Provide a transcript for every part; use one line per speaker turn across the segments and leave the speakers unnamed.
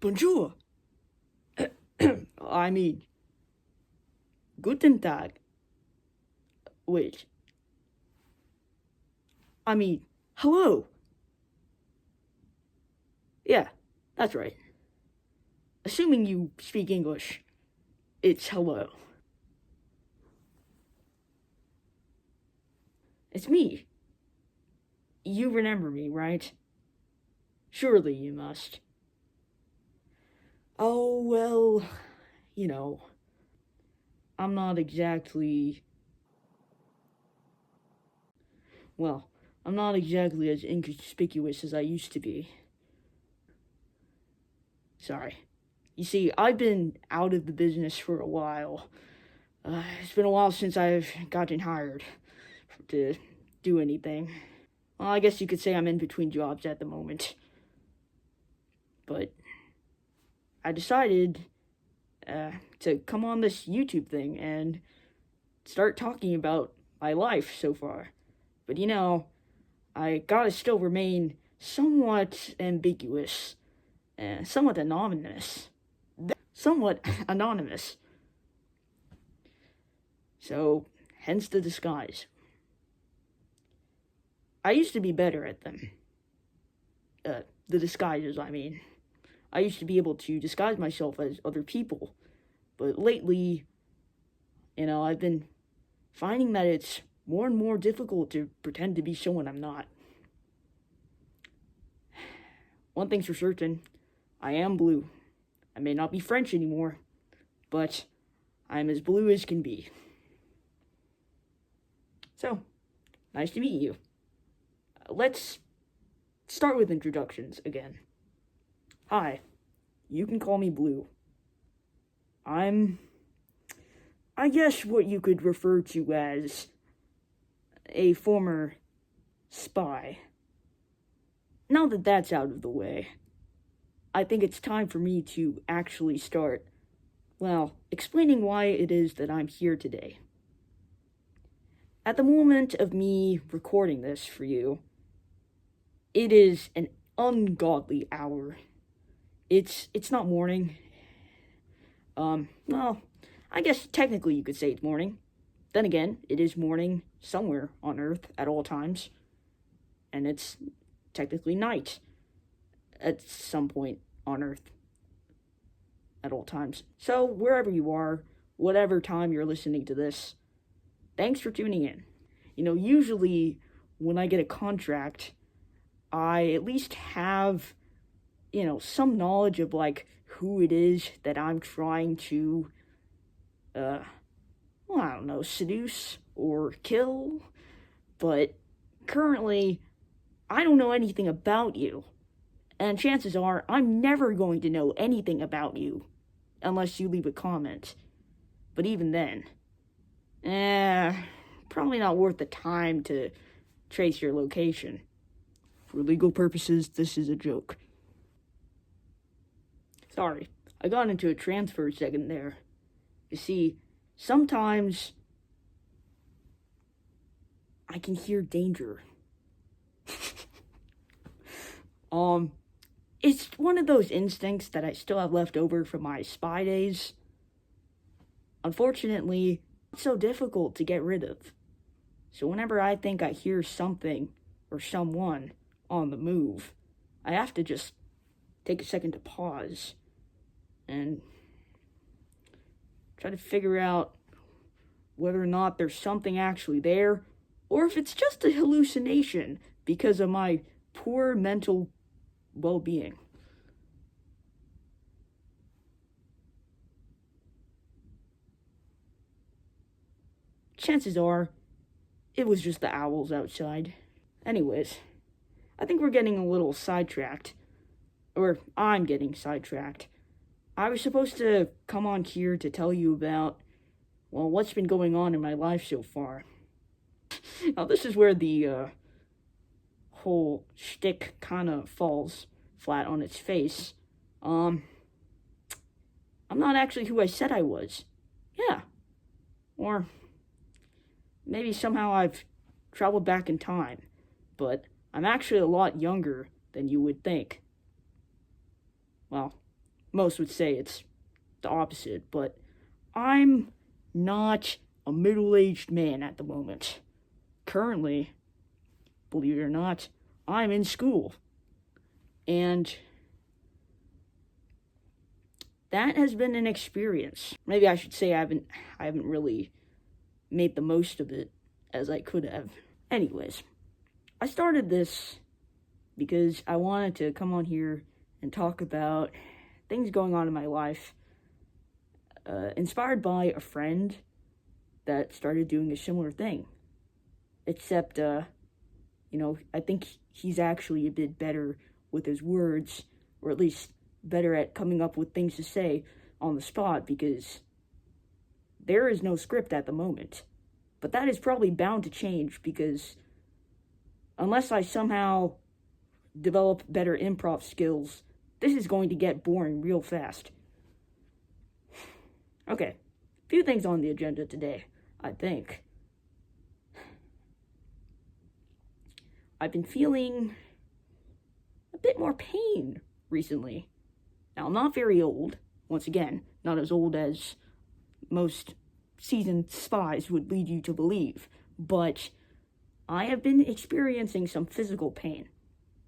Bonjour. I mean, guten Tag. Wait. I mean, hello. Yeah, that's right. Assuming you speak English, it's hello. It's me. You remember me, right? Surely you must. Oh, well, you know, I'm not exactly. Well, I'm not exactly as inconspicuous as I used to be. Sorry. You see, I've been out of the business for a while. It's been a while since I've gotten hired to do anything. Well, I guess you could say I'm in between jobs at the moment. But I decided to come on this YouTube thing and start talking about my life so far. But I gotta still remain somewhat ambiguous and somewhat anonymous. Somewhat anonymous. So, hence the disguise. I used to be better at them. The disguises, I mean. I used to be able to disguise myself as other people. But lately, I've been finding that it's more and more difficult to pretend to be someone I'm not. One thing's for certain, I am blue. I may not be French anymore, but I'm as blue as can be. So, nice to meet you. Let's start with introductions again. Hi, you can call me Blue. I guess, what you could refer to as a former spy. Now that that's out of the way, I think it's time for me to actually start, explaining why it is that I'm here today. At the moment of me recording this for you, it is an ungodly hour. It's not morning. I guess technically you could say it's morning. Then again, it is morning somewhere on Earth at all times. And it's technically night at some point on Earth at all times. So, wherever you are, whatever time you're listening to this, thanks for tuning in. Usually when I get a contract, I at least have, some knowledge of, who it is that I'm trying to, seduce or kill. But currently, I don't know anything about you. And chances are, I'm never going to know anything about you unless you leave a comment. But even then, probably not worth the time to trace your location. For legal purposes, this is a joke. Sorry, I got into a trance for a second there. You see, sometimes I can hear danger. It's one of those instincts that I still have left over from my spy days. Unfortunately, it's so difficult to get rid of. So whenever I think I hear something or someone on the move, I have to just take a second to pause and try to figure out whether or not there's something actually there, or if it's just a hallucination because of my poor mental well-being. Chances are, it was just the owls outside. Anyways, I think we're getting a little sidetracked. Or I'm getting sidetracked. I was supposed to come on here to tell you about, what's been going on in my life so far. Now, this is where the whole shtick kind of falls flat on its face. I'm not actually who I said I was. Yeah. Or maybe somehow I've traveled back in time, but I'm actually a lot younger than you would think. Well, most would say it's the opposite, but I'm not a middle-aged man at the moment. Currently, believe it or not, I'm in school. And that has been an experience. Maybe I should say I haven't really made the most of it as I could have. Anyways, I started this because I wanted to come on here and talk about things going on in my life, inspired by a friend that started doing a similar thing. Except, I think he's actually a bit better with his words, or at least better at coming up with things to say on the spot, because there is no script at the moment. But that is probably bound to change, because unless I somehow develop better improv skills, this is going to get boring real fast. Okay, a few things on the agenda today, I think. I've been feeling a bit more pain recently. Now, I'm not very old, once again, not as old as most seasoned spies would lead you to believe, but I have been experiencing some physical pain.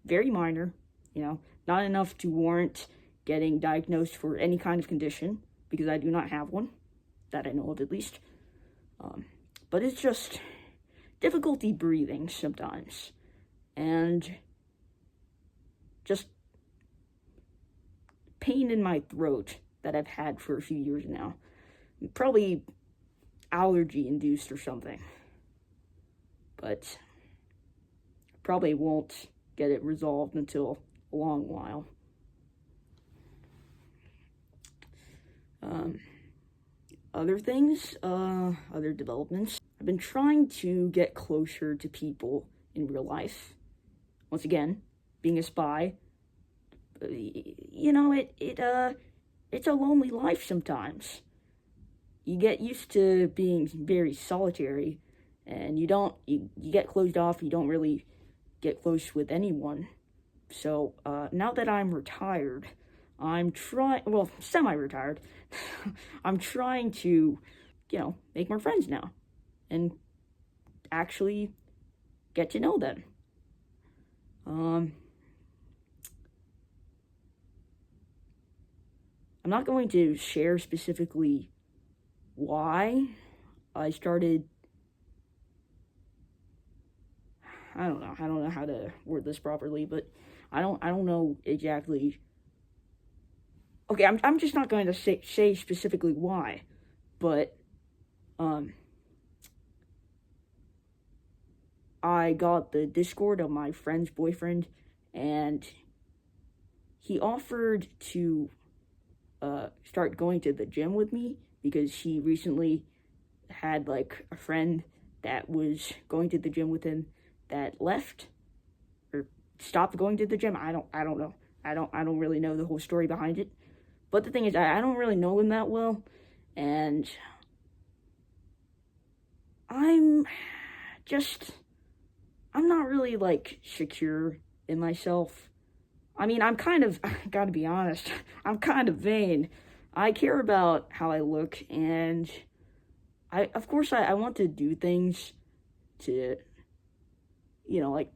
Very minor, not enough to warrant getting diagnosed for any kind of condition, because I do not have one, that I know of at least. But it's just difficulty breathing sometimes, and just pain in my throat that I've had for a few years now. Probably allergy induced or something. But probably won't get it resolved until a long while. Other things, other developments. I've been trying to get closer to people in real life. Once again, being a spy, it's a lonely life sometimes. You get used to being very solitary, and you get closed off, you don't really get close with anyone. So, now that I'm retired, semi-retired, I'm trying to, make more friends now, and actually get to know them. I'm not going to share specifically why I started. I don't know how to word this properly, but I don't know exactly. Okay, I'm just not going to say specifically why, but I got the Discord of my friend's boyfriend, and he offered to start going to the gym with me, because he recently had like a friend that was going to the gym with him that left or stopped going to the gym. I don't know. I don't really know the whole story behind it. But the thing is, I don't really know him that well, and I'm not really like secure in myself. I mean, I gotta be honest, I'm kind of vain. I care about how I look, and I want to do things to, like,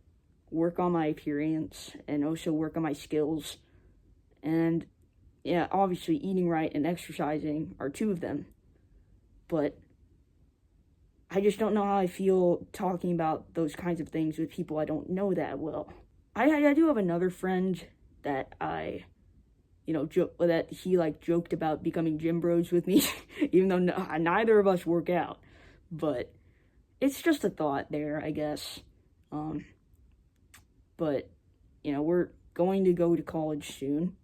work on my appearance and also work on my skills. And, yeah, obviously eating right and exercising are two of them. But I just don't know how I feel talking about those kinds of things with people I don't know that well. I do have another friend that that he joked about becoming gym bros with me, even though neither of us work out. But it's just a thought there, I guess. But we're going to go to college soon.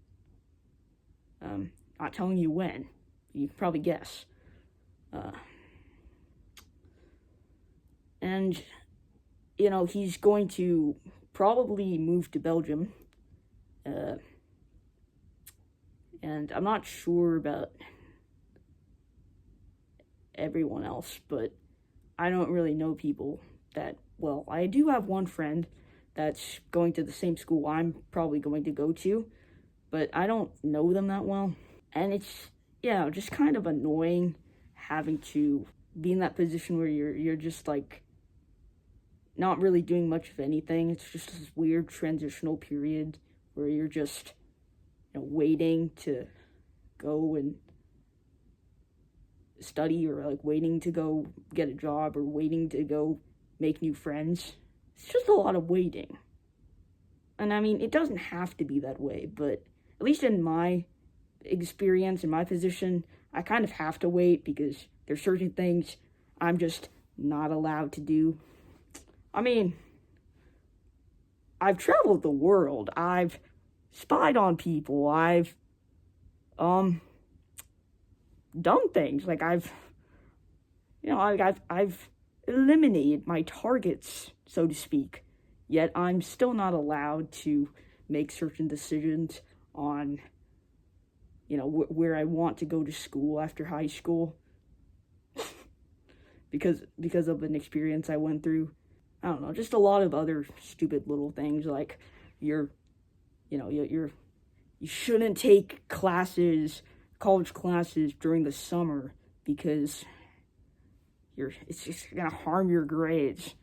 Not telling you when. You can probably guess. And he's going to probably move to Belgium. And I'm not sure about everyone else, but I don't really know people that well. I do have one friend that's going to the same school I'm probably going to go to, but I don't know them that well. And it's, just kind of annoying having to be in that position where you're just like not really doing much of anything. It's just this weird transitional period where you're just, waiting to go and study, or like waiting to go get a job, or waiting to go make new friends. It's just a lot of waiting. And I mean, it doesn't have to be that way, but at least in my experience, in my position, I kind of have to wait because there's certain things I'm just not allowed to do. I mean, I've traveled the world. I've spied on people. I've done things. Like I've eliminated my targets, so to speak. Yet I'm still not allowed to make certain decisions on, where I want to go to school after high school. because of an experience I went through. I don't know, just a lot of other stupid little things, like you shouldn't take college classes during the summer because it's just gonna harm your grades.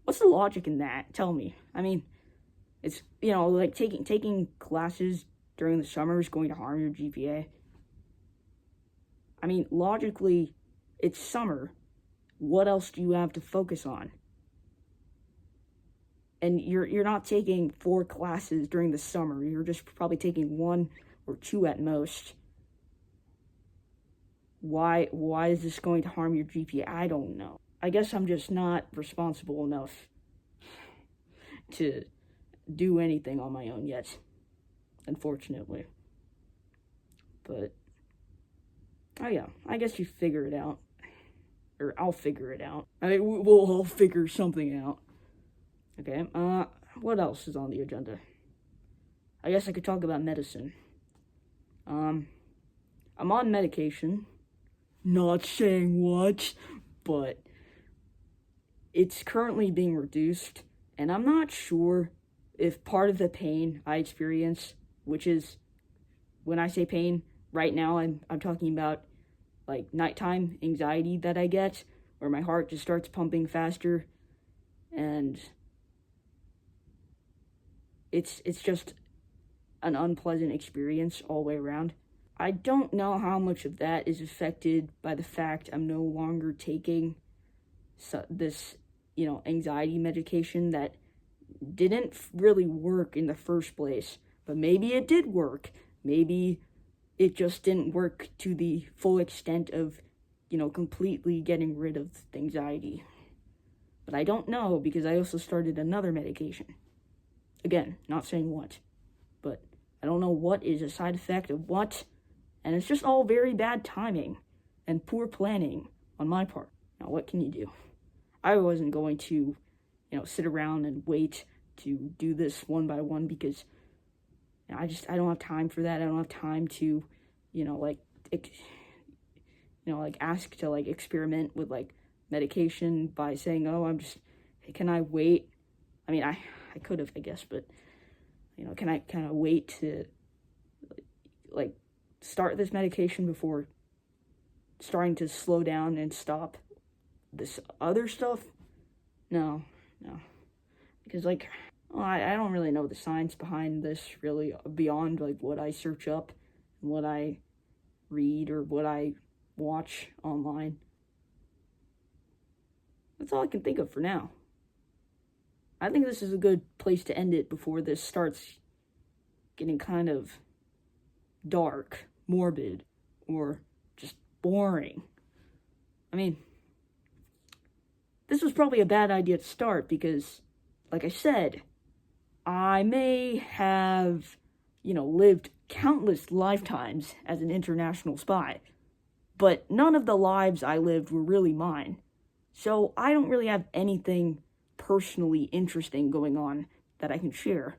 What's the logic in that? Tell me. I mean, it's, like taking classes during the summer is going to harm your GPA. I mean, logically, it's summer. What else do you have to focus on? And you're not taking 4 classes during the summer. You're just probably taking 1 or 2 at most. Why is this going to harm your GPA? I don't know. I guess I'm just not responsible enough to do anything on my own yet, unfortunately. But, oh yeah, I guess you figure it out. Or I'll figure it out. I mean, we'll all figure something out. Okay, what else is on the agenda? I guess I could talk about medicine. I'm on medication. Not saying what, but it's currently being reduced, and I'm not sure if part of the pain I experience, which is, when I say pain, right now I'm talking about, like, nighttime anxiety that I get, where my heart just starts pumping faster, and it's just an unpleasant experience all the way around. I don't know how much of that is affected by the fact I'm no longer taking this, anxiety medication that didn't really work in the first place. But maybe it did work. Maybe it just didn't work to the full extent of, completely getting rid of the anxiety. But I don't know, because I also started another medication. Again, not saying what, but I don't know what is a side effect of what, and it's just all very bad timing and poor planning on my part. Now, what can you do? I wasn't going to, sit around and wait to do this one by one, because I don't have time for that. I don't have time to, ask to, experiment with, medication by saying, hey, can I wait? I mean, I could have, I guess, but, can I wait to, start this medication before starting to slow down and stop this other stuff? No. Because, I don't really know the science behind this, really, beyond, what I search up and what I read or what I watch online. That's all I can think of for now. I think this is a good place to end it before this starts getting kind of dark, morbid, or just boring. I mean, this was probably a bad idea to start because, like I said, I may have, lived countless lifetimes as an international spy, but none of the lives I lived were really mine. So I don't really have anything personally interesting going on that I can share.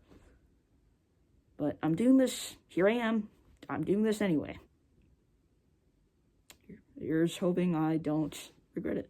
But I'm doing this. Here I am. I'm doing this anyway. Here's hoping I don't regret it.